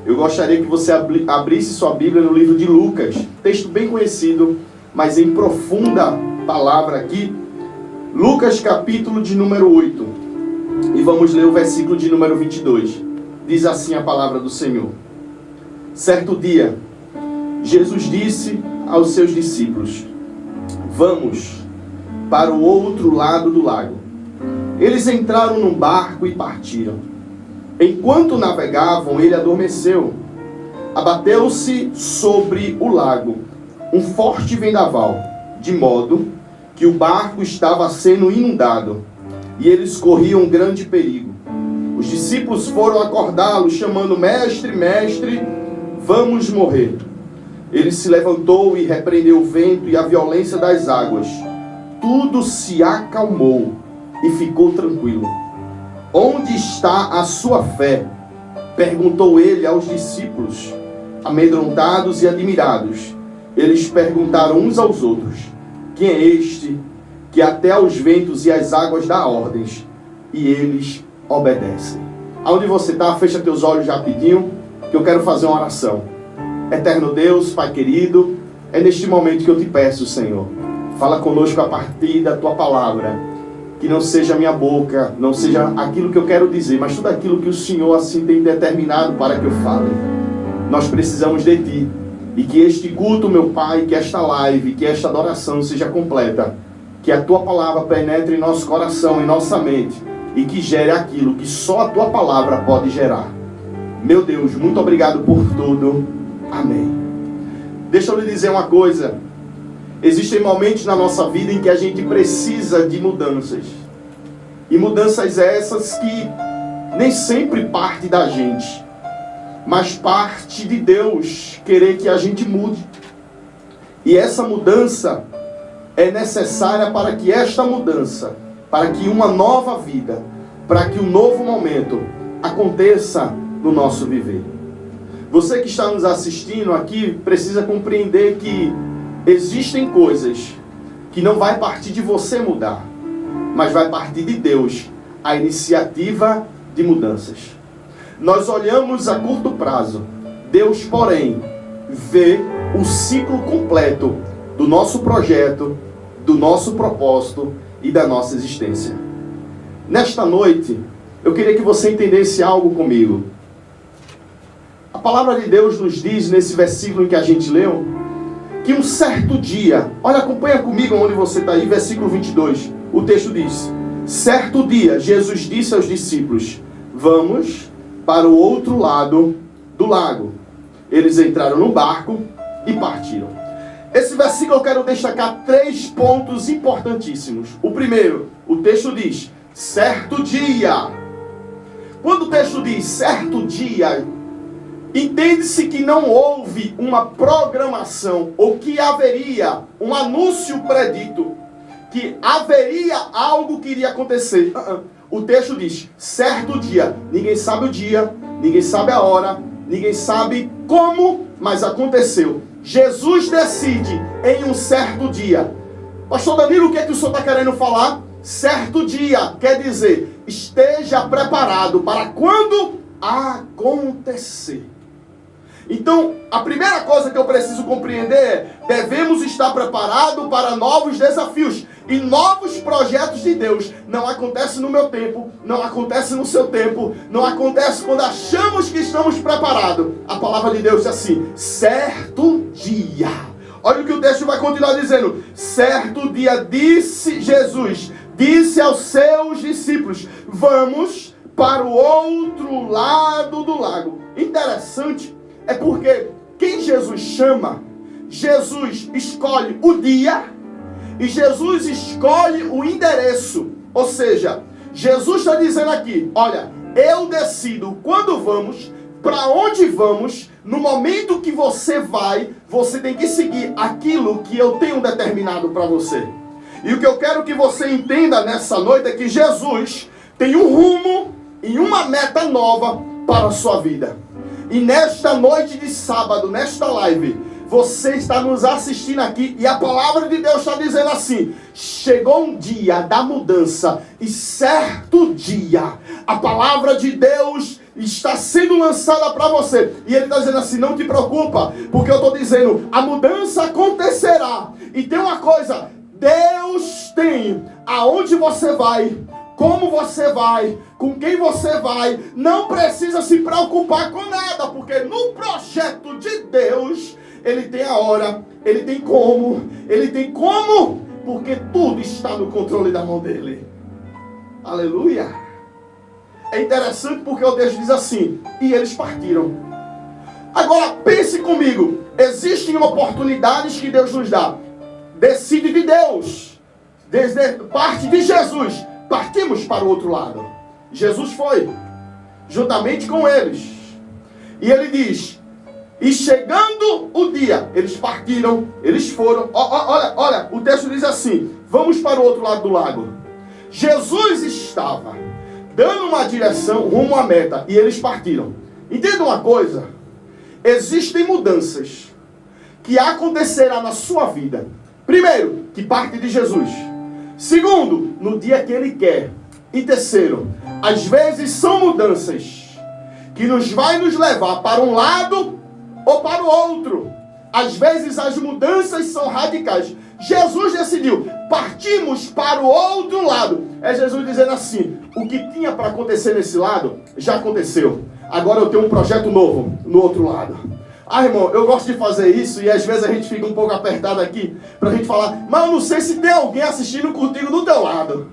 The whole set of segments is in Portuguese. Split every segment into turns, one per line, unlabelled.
Eu gostaria que você abrisse sua Bíblia no livro de Lucas, texto bem conhecido, mas em profunda palavra aqui. Lucas, capítulo de número 8. E vamos ler o versículo de número 22. Diz assim a palavra do Senhor. Certo dia, Jesus disse aos seus discípulos: vamos para o outro lado do lago. Eles entraram num barco e partiram. Enquanto navegavam, ele adormeceu. Abateu-se sobre o lago um forte vendaval, de modo que o barco estava sendo inundado, e eles corriam um grande perigo. Os discípulos foram acordá-lo, chamando: mestre, mestre, vamos morrer. Ele se levantou e repreendeu o vento e a violência das águas. Tudo se acalmou e ficou tranquilo. Onde está a sua fé? Perguntou ele aos discípulos. Amedrontados e admirados, eles perguntaram uns aos outros: quem é este que até aos ventos e às águas dá ordens, e eles obedecem? Aonde você está, fecha teus olhos rapidinho, que eu quero fazer uma oração. Eterno Deus, Pai querido, é neste momento que eu te peço, Senhor, fala conosco a partir da tua palavra. Que não seja a minha boca, não seja aquilo que eu quero dizer, mas tudo aquilo que o Senhor assim tem determinado para que eu fale. Nós precisamos de Ti. E que este culto, meu Pai, que esta live, que esta adoração seja completa. Que a Tua palavra penetre em nosso coração, em nossa mente. E que gere aquilo que só a Tua palavra pode gerar. Meu Deus, muito obrigado por tudo. Amém. Deixa eu lhe dizer uma coisa. Existem momentos na nossa vida em que a gente precisa de mudanças. E mudanças essas que nem sempre parte da gente, mas parte de Deus querer que a gente mude. E essa mudança é necessária para que esta mudança, para que uma nova vida, para que um novo momento aconteça no nosso viver. Você que está nos assistindo aqui precisa compreender que existem coisas que não vai partir de você mudar, mas vai partir de Deus, a iniciativa de mudanças. Nós olhamos a curto prazo. Deus, porém, vê o ciclo completo do nosso projeto, do nosso propósito e da nossa existência. Nesta noite, eu queria que você entendesse algo comigo. A palavra de Deus nos diz, nesse versículo em que a gente leu, que um certo dia, olha, acompanha comigo onde você está aí, versículo 22, o texto diz: certo dia, Jesus disse aos discípulos: vamos para o outro lado do lago. Eles entraram no barco e partiram. Esse versículo eu quero destacar 3 pontos importantíssimos. O primeiro, o texto diz: certo dia. Quando o texto diz certo dia, entende-se que não houve uma programação, ou que haveria um anúncio predito, que haveria algo que iria acontecer. O texto diz, certo dia. Ninguém sabe o dia, ninguém sabe a hora, ninguém sabe como, mas aconteceu. Jesus decide em um certo dia. Pastor Danilo, o que é que o senhor está querendo falar? Certo dia quer dizer, esteja preparado para quando acontecer. Então, a primeira coisa que eu preciso compreender é: devemos estar preparados para novos desafios. E novos projetos de Deus não acontecem no meu tempo, não acontece no seu tempo, não acontece quando achamos que estamos preparados. A palavra de Deus diz assim: certo dia. Olha o que o texto vai continuar dizendo. Certo dia disse Jesus, disse aos seus discípulos: vamos para o outro lado do lago. Interessante. É porque quem Jesus chama, Jesus escolhe o dia e Jesus escolhe o endereço. Ou seja, Jesus está dizendo aqui: olha, eu decido quando vamos, para onde vamos, no momento que você vai, você tem que seguir aquilo que eu tenho determinado para você. E o que eu quero que você entenda nessa noite é que Jesus tem um rumo e uma meta nova para a sua vida. E nesta noite de sábado, nesta live, você está nos assistindo aqui e a palavra de Deus está dizendo assim: chegou um dia da mudança e certo dia a palavra de Deus está sendo lançada para você. E ele está dizendo assim, não te preocupa, porque eu estou dizendo, a mudança acontecerá. E tem uma coisa, Deus tem aonde você vai, como você vai, com quem você vai. Não precisa se preocupar com nada, porque no projeto de Deus, Ele tem a hora, Ele tem como, porque tudo está no controle da mão dEle. Aleluia! É interessante porque o texto diz assim, e eles partiram. Agora pense comigo, existem oportunidades que Deus nos dá. Decide de Deus, desde parte de Jesus, partimos para o outro lado. Jesus foi, juntamente com eles. E ele diz, e chegando o dia, eles partiram, eles foram. Olha, o texto diz assim, vamos para o outro lado do lago. Jesus estava dando uma direção rumo à meta, e eles partiram. Entenda uma coisa, existem mudanças que acontecerá na sua vida. Primeiro, que parte de Jesus. Segundo, no dia que Ele quer. E terceiro, às vezes são mudanças que vai nos levar para um lado ou para o outro. Às vezes as mudanças são radicais. Jesus decidiu, partimos para o outro lado. É Jesus dizendo assim, o que tinha para acontecer nesse lado, já aconteceu. Agora eu tenho um projeto novo no outro lado. Ah, irmão, eu gosto de fazer isso e às vezes a gente fica um pouco apertado aqui pra gente falar, mas eu não sei se tem alguém assistindo contigo do teu lado.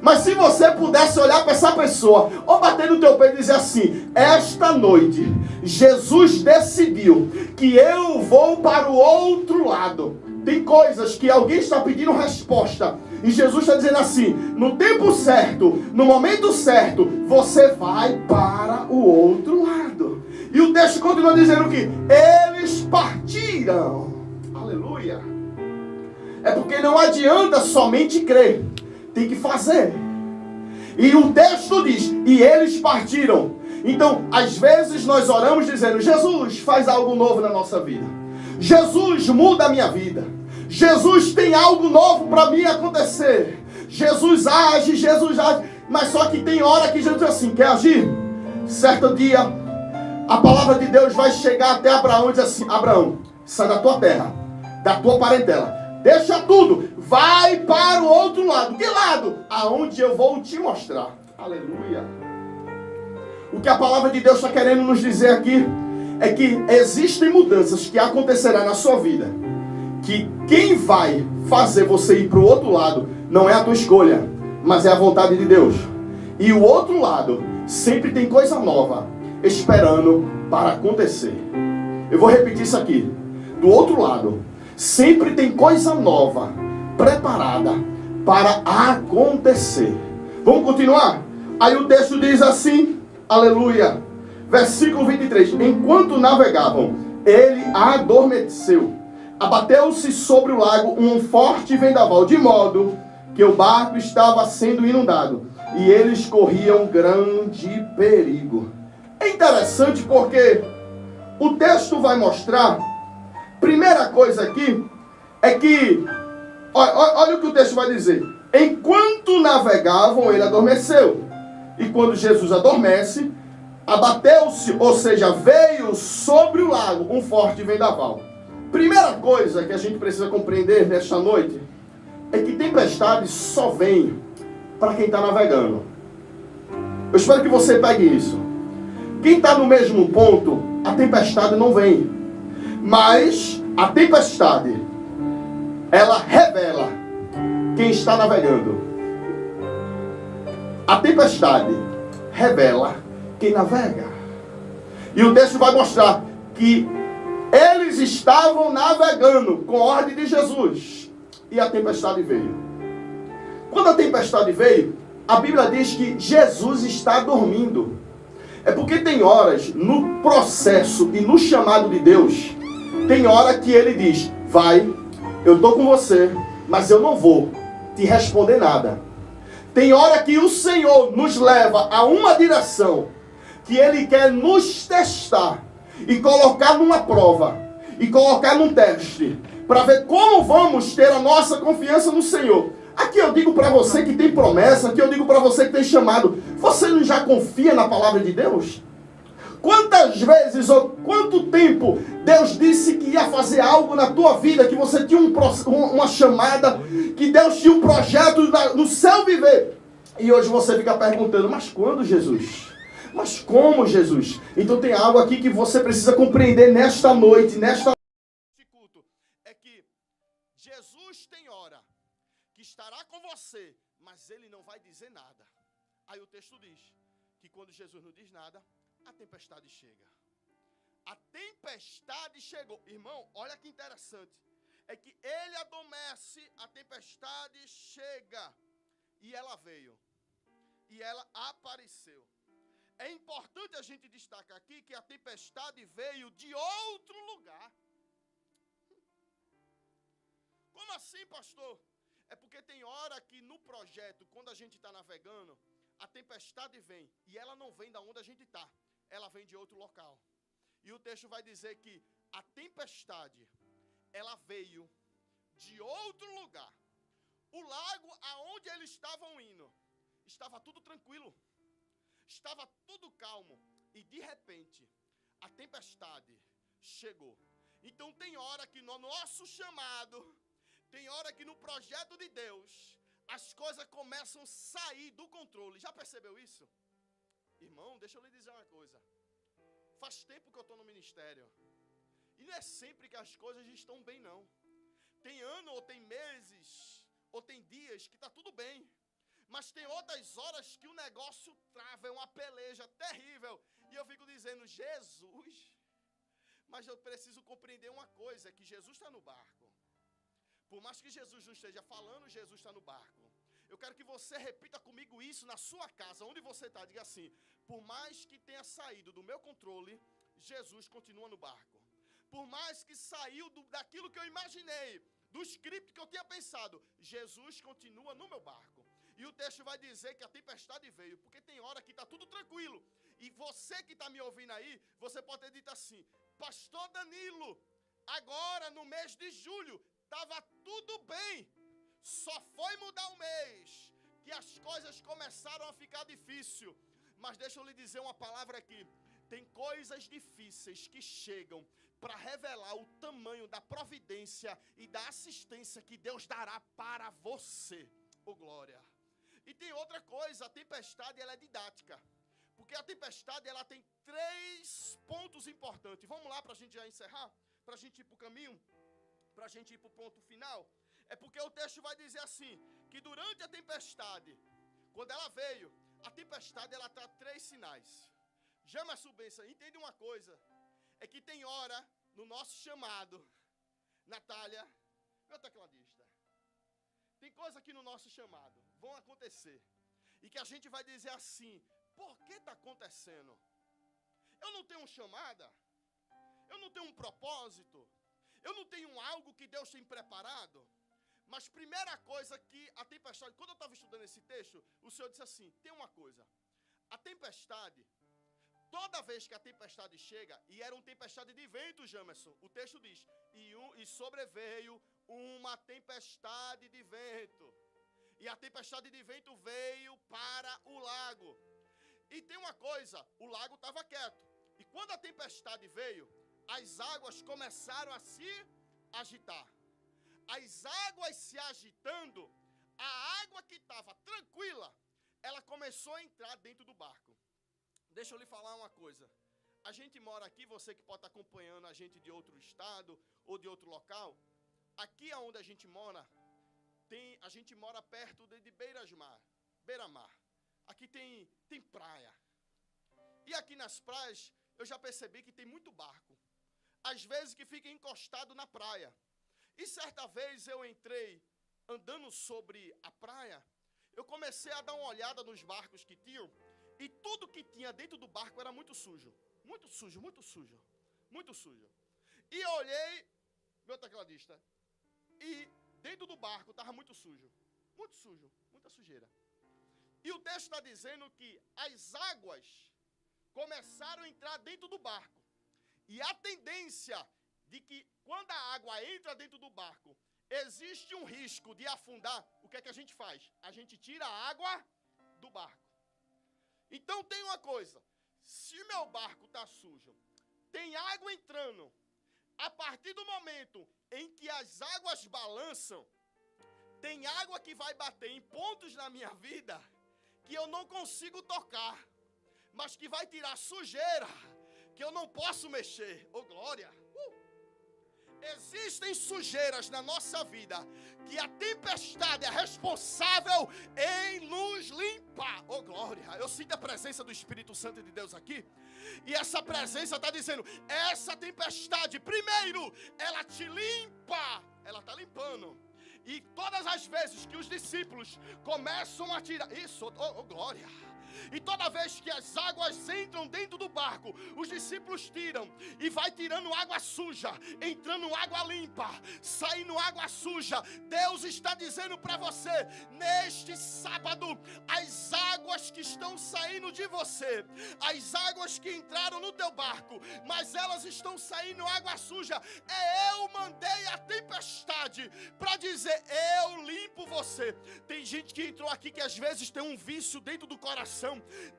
Mas se você pudesse olhar para essa pessoa, ou bater no teu peito e dizer assim, esta noite, Jesus decidiu que eu vou para o outro lado. Tem coisas que alguém está pedindo resposta. E Jesus está dizendo assim, no tempo certo, no momento certo, você vai para o outro lado. E o texto continua dizendo que eles partiram. Aleluia. É porque não adianta somente crer. Tem que fazer. E o texto diz, e eles partiram. Então, às vezes nós oramos dizendo, Jesus, faz algo novo na nossa vida. Jesus, muda a minha vida. Jesus tem algo novo para mim acontecer. Jesus age. Mas só que tem hora que Jesus diz assim, quer agir? Certo dia, a palavra de Deus vai chegar até Abraão e diz assim, Abraão, sai da tua terra, da tua parentela, deixa tudo, vai para o outro lado. Que lado? Aonde eu vou te mostrar. Aleluia. O que a palavra de Deus está querendo nos dizer aqui é que existem mudanças que acontecerão na sua vida, que quem vai fazer você ir para o outro lado não é a tua escolha, mas é a vontade de Deus. E o outro lado sempre tem coisa nova esperando para acontecer. Eu vou repetir isso aqui. Do outro lado sempre tem coisa nova preparada para acontecer. Vamos continuar? Aí o texto diz assim, aleluia, versículo 23, enquanto navegavam, ele adormeceu, abateu-se sobre o lago um forte vendaval, de modo que o barco estava sendo inundado, e eles corriam grande perigo. É interessante porque o texto vai mostrar, primeira coisa aqui, é que, olha o que o texto vai dizer, enquanto navegavam, ele adormeceu, e quando Jesus adormece, abateu-se, ou seja, veio sobre o lago um forte vendaval. Primeira coisa que a gente precisa compreender nesta noite é que tempestade só vem para quem está navegando. Eu espero que você pegue isso. Quem está no mesmo ponto, a tempestade não vem. Mas a tempestade, ela revela quem está navegando. A tempestade revela quem navega. E o texto vai mostrar que eles estavam navegando com a ordem de Jesus. E a tempestade veio. Quando a tempestade veio, a Bíblia diz que Jesus está dormindo. É porque tem horas no processo e no chamado de Deus, tem hora que ele diz, vai, eu estou com você, mas eu não vou te responder nada. Tem hora que o Senhor nos leva a uma direção que Ele quer nos testar e colocar numa prova e colocar num teste para ver como vamos ter a nossa confiança no Senhor. Aqui eu digo para você que tem promessa, aqui eu digo para você que tem chamado, você não já confia na palavra de Deus? Quantas vezes ou quanto tempo Deus disse que ia fazer algo na tua vida, que você tinha uma chamada, que Deus tinha um projeto no seu viver. E hoje você fica perguntando, mas quando, Jesus? Mas como, Jesus? Então tem algo aqui que você precisa compreender nesta noite, culto. É que Jesus tem hora que estará com você, mas Ele não vai dizer nada. Aí o texto diz que quando Jesus não diz nada, a tempestade chega. A tempestade chegou. Irmão, olha que interessante. É que Ele adormece, a tempestade chega. E ela veio. E ela apareceu. É importante a gente destacar aqui que a tempestade veio de outro lugar. Como assim, pastor? É porque tem hora que no projeto, quando a gente está navegando, a tempestade vem. E ela não vem da onde a gente está. Ela vem de outro local. E o texto vai dizer que a tempestade, ela veio de outro lugar. O lago aonde eles estavam indo, estava tudo tranquilo. Estava tudo calmo. E de repente, a tempestade chegou. Então tem hora que no nosso chamado, tem hora que no projeto de Deus, as coisas começam a sair do controle. Já percebeu isso? Irmão, deixa eu lhe dizer uma coisa. Faz tempo que eu estou no ministério. E não é sempre que as coisas estão bem, não. Tem ano, ou tem meses, ou tem dias que está tudo bem. Mas tem outras horas que o negócio trava, é uma peleja terrível. E eu fico dizendo, Jesus, mas eu preciso compreender uma coisa, é que Jesus está no barco. Por mais que Jesus não esteja falando, Jesus está no barco. Eu quero que você repita comigo isso na sua casa, onde você está. Diga assim, por mais que tenha saído do meu controle, Jesus continua no barco. Por mais que saiu daquilo que eu imaginei, do script que eu tinha pensado, Jesus continua no meu barco. E o texto vai dizer que a tempestade veio, porque tem hora que está tudo tranquilo. E você que está me ouvindo aí, você pode ter dito assim, Pastor Danilo, agora no mês de julho, estava tudo bem. Só foi mudar o mês que as coisas começaram a ficar difícil. Mas deixa eu lhe dizer uma palavra aqui. Tem coisas difíceis que chegam para revelar o tamanho da providência e da assistência que Deus dará para você. Oh, glória! E tem outra coisa, a tempestade ela é didática. Porque a tempestade ela tem 3 pontos importantes. Vamos lá para a gente já encerrar? Para a gente ir para o caminho? Para a gente ir para o ponto final? É porque o texto vai dizer assim, que durante a tempestade, quando ela veio, a tempestade ela traz 3 sinais. Jamerson Benção, entende uma coisa, é que tem hora no nosso chamado, Natália, meu tecladista, tem coisa que no nosso chamado vão acontecer, e que a gente vai dizer assim, por que está acontecendo? Eu não tenho chamada, eu não tenho um propósito, eu não tenho algo que Deus tem preparado. Mas primeira coisa que a tempestade, quando eu estava estudando esse texto, o Senhor disse assim, tem uma coisa, a tempestade, toda vez que a tempestade chega, e era uma tempestade de vento, Jamerson, o texto diz, e sobreveio uma tempestade de vento, e a tempestade de vento veio para o lago, e tem uma coisa, o lago estava quieto, e quando a tempestade veio, as águas começaram a se agitar. As águas se agitando, a água que estava tranquila, ela começou a entrar dentro do barco. Deixa eu lhe falar uma coisa. A gente mora aqui, você que pode estar acompanhando a gente de outro estado ou de outro local, aqui onde a gente mora, a gente mora perto de beira-mar. Aqui tem praia. E aqui nas praias, eu já percebi que tem muito barco. Às vezes que fica encostado na praia. E certa vez eu entrei andando sobre a praia, eu comecei a dar uma olhada nos barcos que tinham, e tudo que tinha dentro do barco era muito sujo. Muito sujo, muito sujo, muito sujo. E eu olhei, meu tecladista, e dentro do barco estava muito sujo, muita sujeira. E o texto está dizendo que as águas começaram a entrar dentro do barco. E a tendência de que quando a água entra dentro do barco, existe um risco de afundar, o que é que a gente faz? A gente tira a água do barco. Então tem uma coisa, se meu barco está sujo, tem água entrando, a partir do momento em que as águas balançam, tem água que vai bater em pontos na minha vida que eu não consigo tocar, mas que vai tirar sujeira que eu não posso mexer. Oh, glória! Existem sujeiras na nossa vida que a tempestade é responsável em nos limpar. Oh, glória! Eu sinto a presença do Espírito Santo de Deus aqui. E essa presença está dizendo, essa tempestade, primeiro, ela te limpa. Ela está limpando. E todas as vezes que os discípulos começam a tirar... Isso, oh, glória! E toda vez que as águas entram dentro do barco, os discípulos tiram e vai tirando água suja, entrando água limpa, saindo água suja. Deus está dizendo para você, neste sábado, as águas que estão saindo de você, as águas que entraram no teu barco, mas elas estão saindo água suja. Eu mandei a tempestade para dizer, eu limpo você. Tem gente que entrou aqui que às vezes tem um vício dentro do coração.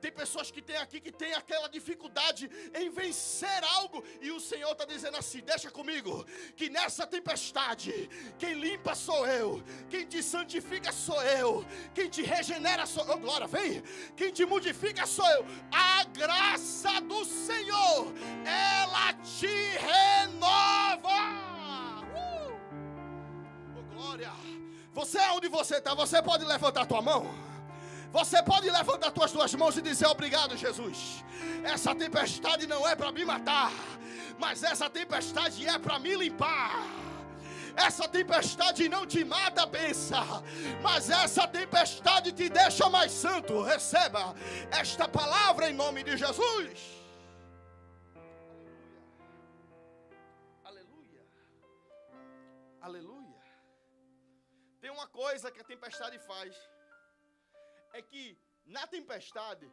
Tem pessoas que tem aqui que tem aquela dificuldade em vencer algo, e o Senhor está dizendo assim, deixa comigo, que nessa tempestade, quem limpa sou eu, quem te santifica sou eu, quem te regenera sou eu, glória, vem, quem te modifica sou eu. A graça do Senhor, ela te renova. Oh, glória. Você, onde você está, você pode levantar a tua mão? Você pode levantar as tuas mãos e dizer, obrigado, Jesus. Essa tempestade não é para me matar, mas essa tempestade é para me limpar. Essa tempestade não te mata, benção, mas essa tempestade te deixa mais santo. Receba esta palavra em nome de Jesus. Aleluia. Aleluia. Tem uma coisa que a tempestade faz, é que na tempestade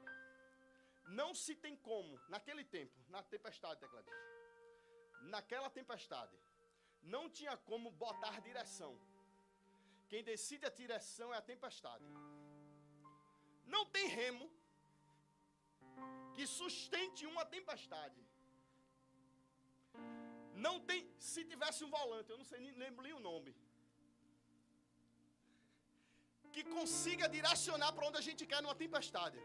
não se tem como, naquele tempo, na tempestade, naquela tempestade, não tinha como botar direção. Quem decide a direção é a tempestade. Não tem remo que sustente uma tempestade. Não tem, se tivesse um volante, eu não sei, nem lembro o nome, que consiga direcionar para onde a gente quer numa tempestade.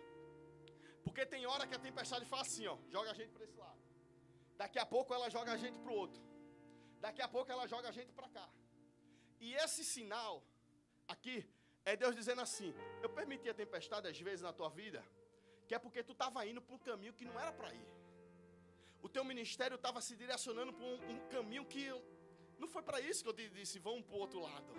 Porque tem hora que a tempestade faz assim, ó, joga a gente para esse lado. Daqui a pouco ela joga a gente para o outro. Daqui a pouco ela joga a gente para cá. E esse sinal aqui é Deus dizendo assim, eu permiti a tempestade às vezes na tua vida, que é porque tu estava indo para um caminho que não era para ir. O teu ministério estava se direcionando para um caminho que não foi para isso que eu te disse, vamos para o outro lado.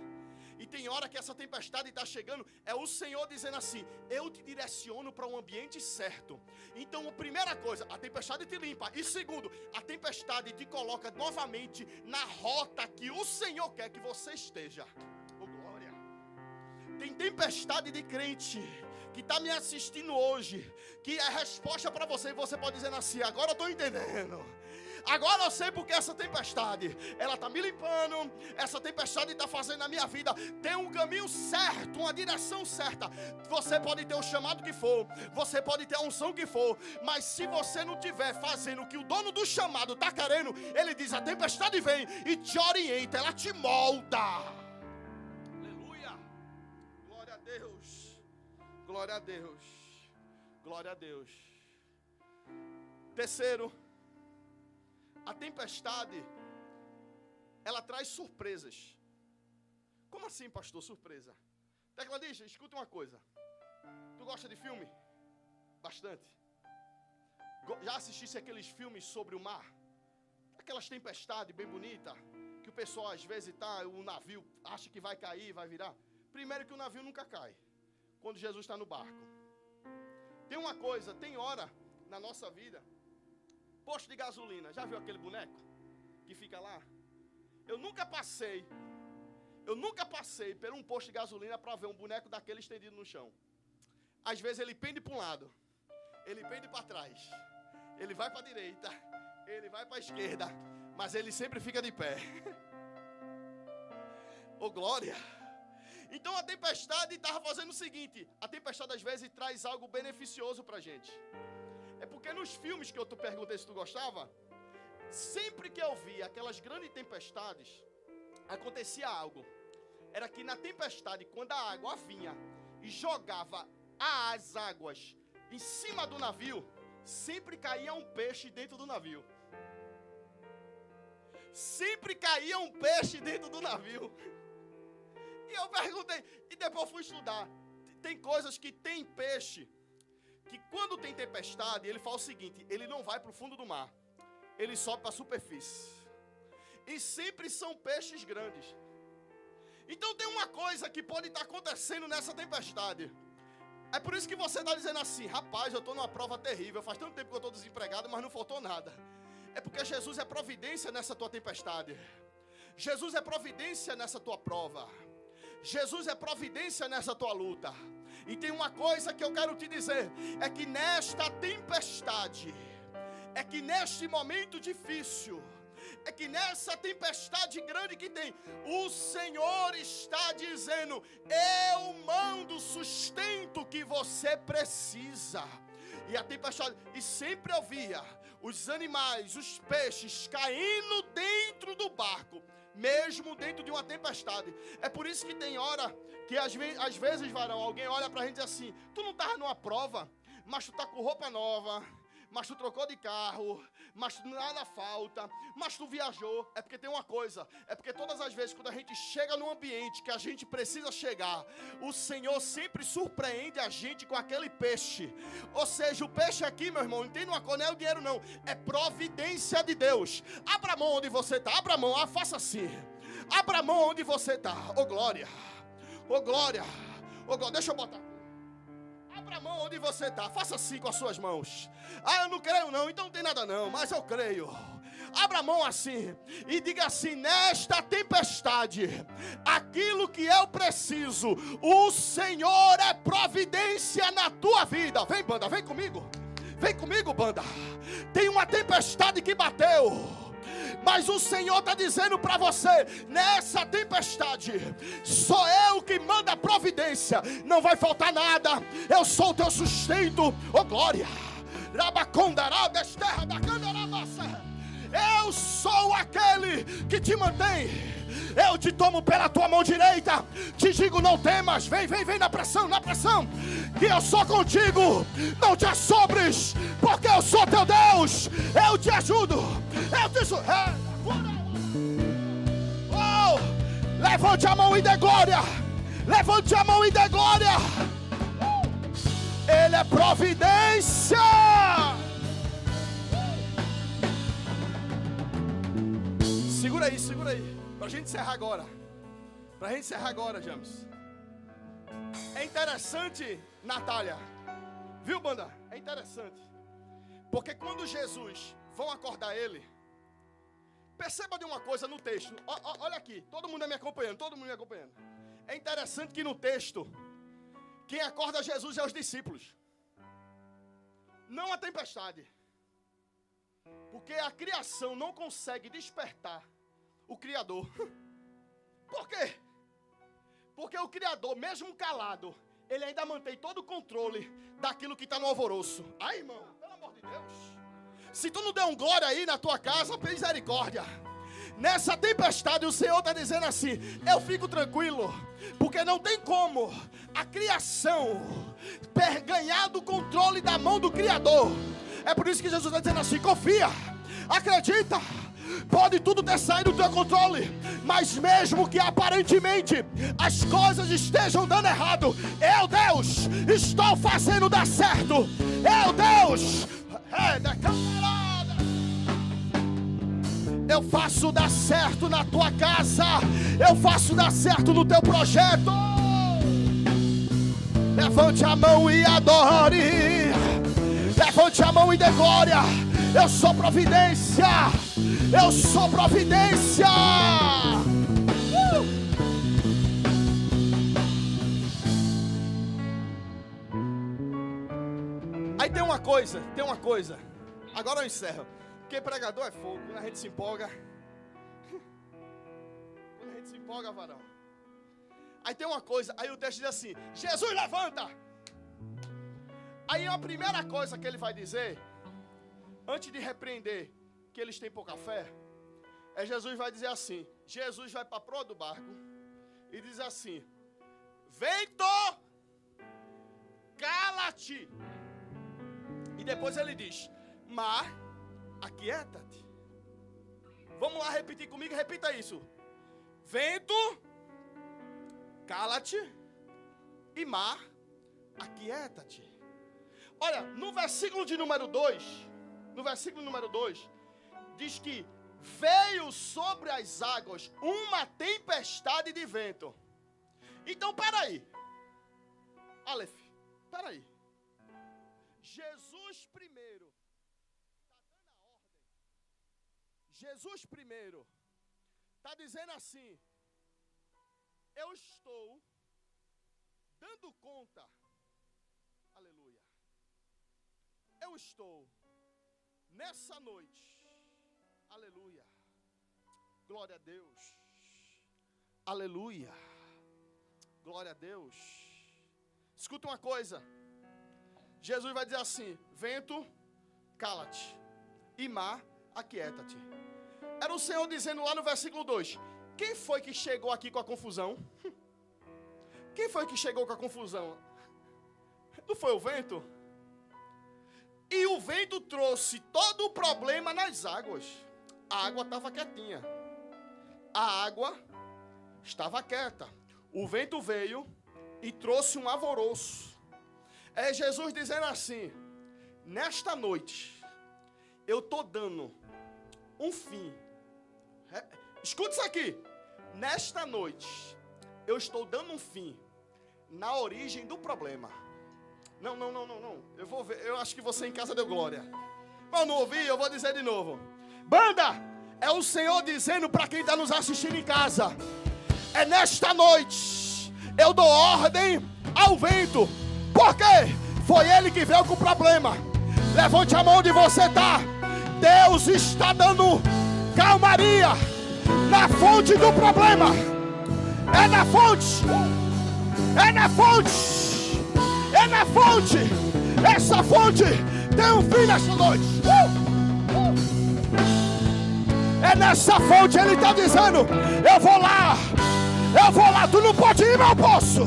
E tem hora que essa tempestade está chegando, é o Senhor dizendo assim, eu te direciono para um ambiente certo. Então, a primeira coisa, a tempestade te limpa. E segundo, a tempestade te coloca novamente na rota que o Senhor quer que você esteja. Oh, glória! Tem tempestade de crente que está me assistindo hoje, que é resposta para você, e você pode dizer assim, agora eu estou entendendo. Agora eu sei porque essa tempestade, ela está me limpando, essa tempestade está fazendo na minha vida, tem um caminho certo, uma direção certa. Você pode ter o chamado que for, você pode ter a unção que for, mas se você não estiver fazendo o que o dono do chamado está querendo, ele diz, a tempestade vem e te orienta, ela te molda. Aleluia, glória a Deus, glória a Deus, glória a Deus. Terceiro, a tempestade, ela traz surpresas. Como assim, pastor, surpresa? Tecladista, escuta uma coisa. Tu gosta de filme? Bastante. Já assistisse aqueles filmes sobre o mar? Aquelas tempestades bem bonitas, que o pessoal às vezes o navio acha que vai cair, vai virar. Primeiro que o navio nunca cai, quando Jesus está no barco. Tem uma coisa, tem hora na nossa vida, posto de gasolina, já viu aquele boneco que fica lá? Eu nunca passei por um posto de gasolina para ver um boneco daquele estendido no chão. Às vezes ele pende para um lado, ele pende para trás, ele vai para a direita, ele vai para a esquerda, mas ele sempre fica de pé. Oh, glória! Então a tempestade estava fazendo o seguinte, a tempestade às vezes traz algo beneficioso para a gente. É porque nos filmes que eu te perguntei se tu gostava, sempre que eu via aquelas grandes tempestades, acontecia algo. Era que na tempestade, quando a água vinha e jogava as águas em cima do navio, sempre caía um peixe dentro do navio. Sempre caía um peixe dentro do navio. E eu perguntei, e depois fui estudar. Tem coisas que tem peixe, que quando tem tempestade, ele faz o seguinte, ele não vai para o fundo do mar, ele sobe para a superfície. E sempre são peixes grandes. Então tem uma coisa que pode estar acontecendo nessa tempestade. É por isso que você está dizendo assim, rapaz, eu estou numa prova terrível, faz tanto tempo que eu estou desempregado, mas não faltou nada. É porque Jesus é providência nessa tua tempestade. Jesus é providência nessa tua prova. Jesus é providência nessa tua luta. E tem uma coisa que eu quero te dizer, é que nesta tempestade, é que neste momento difícil, é que nessa tempestade grande que tem, o Senhor está dizendo, eu mando o sustento que você precisa. E a tempestade, e sempre eu via os animais, os peixes caindo dentro do barco, mesmo dentro de uma tempestade. É por isso que tem hora que às vezes, varão, alguém olha pra gente e diz assim, tu não estava numa prova, mas tu tá com roupa nova, mas tu trocou de carro, mas tu nada falta, mas tu viajou. É porque tem uma coisa, é porque todas as vezes quando a gente chega num ambiente que a gente precisa chegar, o Senhor sempre surpreende a gente com aquele peixe. Ou seja, o peixe aqui, meu irmão, não tem uma coisa, não é o dinheiro não, é providência de Deus. Abra a mão onde você está, abra a mão, faça assim, abra a mão onde você está. Ô glória, ô glória, ô glória, deixa eu botar. Abra a mão onde você está, faça assim com as suas mãos. Ah, eu não creio não, então não tem nada não, mas eu creio. Abra a mão assim e diga assim, nesta tempestade, aquilo que eu preciso, o Senhor é providência na tua vida. Vem banda, vem comigo banda. Tem uma tempestade que bateu, mas o Senhor está dizendo para você, nessa tempestade, sou eu que manda a providência, não vai faltar nada, eu sou o teu sustento, oh glória, eu sou aquele que te mantém, eu te tomo pela tua mão direita, te digo não temas, vem na pressão, que eu sou contigo, não te assombres, porque eu sou teu Deus, eu te ajudo, eu te sou. Oh, levante a mão e dê glória, levante a mão e dê glória, Ele é providência. Segura aí, pra gente encerrar agora, James. É interessante, Natália, viu banda? É interessante, porque quando Jesus vão acordar ele, perceba de uma coisa no texto, olha aqui, todo mundo me acompanhando. É interessante que no texto, quem acorda Jesus é os discípulos, não a tempestade, porque a criação não consegue despertar o Criador. Por quê? Porque o Criador, mesmo calado, ele ainda mantém todo o controle daquilo que está no alvoroço. Ai, irmão, pelo amor de Deus, se tu não der um glória aí na tua casa, misericórdia. Nessa tempestade o Senhor está dizendo assim, eu fico tranquilo, porque não tem como a criação ganhar do controle da mão do Criador. É por isso que Jesus está dizendo assim, confia, acredita. Pode tudo ter saído do teu controle, mas mesmo que aparentemente as coisas estejam dando errado, eu, Deus, estou fazendo dar certo. Eu, Deus, eu faço dar certo na tua casa, eu faço dar certo no teu projeto. Levante a mão e adore, levante a mão e dê glória. Eu sou providência, eu sou providência. Aí tem uma coisa. Agora eu encerro. Porque pregador é fogo, quando a gente se empolga. Varão. Aí tem uma coisa, aí o texto diz assim, Jesus levanta. Aí a primeira coisa que ele vai dizer antes de repreender que eles têm pouca fé, Jesus vai dizer assim, Jesus vai para a proa do barco e diz assim, vento, cala-te. E depois ele diz, mar, aquieta-te. Vamos lá repetir comigo, repita isso. Vento, cala-te, e mar, aquieta-te. Olha, no versículo de número 2, diz que veio sobre as águas uma tempestade de vento. Então, peraí. Aleph, peraí. Jesus primeiro está dando a ordem. Jesus primeiro está dizendo assim, eu estou dando conta. Aleluia. Eu estou nessa noite. Aleluia. Glória a Deus. Aleluia. Glória a Deus. Escuta uma coisa. Jesus vai dizer assim, vento, cala-te, e mar, aquieta-te. Era o Senhor dizendo lá no versículo 2, quem foi que chegou aqui com a confusão? Quem foi que chegou com a confusão? Não foi o vento? E o vento trouxe todo o problema nas águas. A água estava quietinha. A água estava quieta. O vento veio e trouxe um alvoroço. É Jesus dizendo assim, nesta noite, eu estou dando um fim. Escuta isso aqui. Nesta noite, eu estou dando um fim na origem do problema. Não. Eu vou ver. Eu acho que você em casa deu glória. Mas eu não ouvi, eu vou dizer de novo. Banda, é o Senhor dizendo para quem está nos assistindo em casa. É nesta noite, eu dou ordem ao vento. Por quê? Foi ele que veio com o problema. Levante a mão onde você está. Deus está dando calmaria na fonte do problema. É na fonte. É na fonte. É na fonte. Essa fonte tem um fim nessa noite. É nessa fonte, ele está dizendo, eu vou lá. Tu não pode ir, mas eu posso.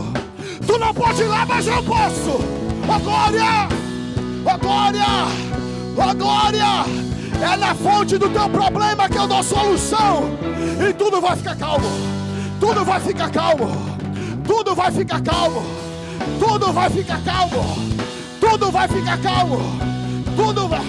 Tu não pode ir lá, mas eu posso. Oh glória, oh glória, oh glória. É na fonte do teu problema que eu dou solução. E tudo vai ficar calmo. Tudo vai ficar calmo. Tudo vai ficar calmo. Tudo vai ficar calmo. Tudo vai ficar calmo. Tudo vai...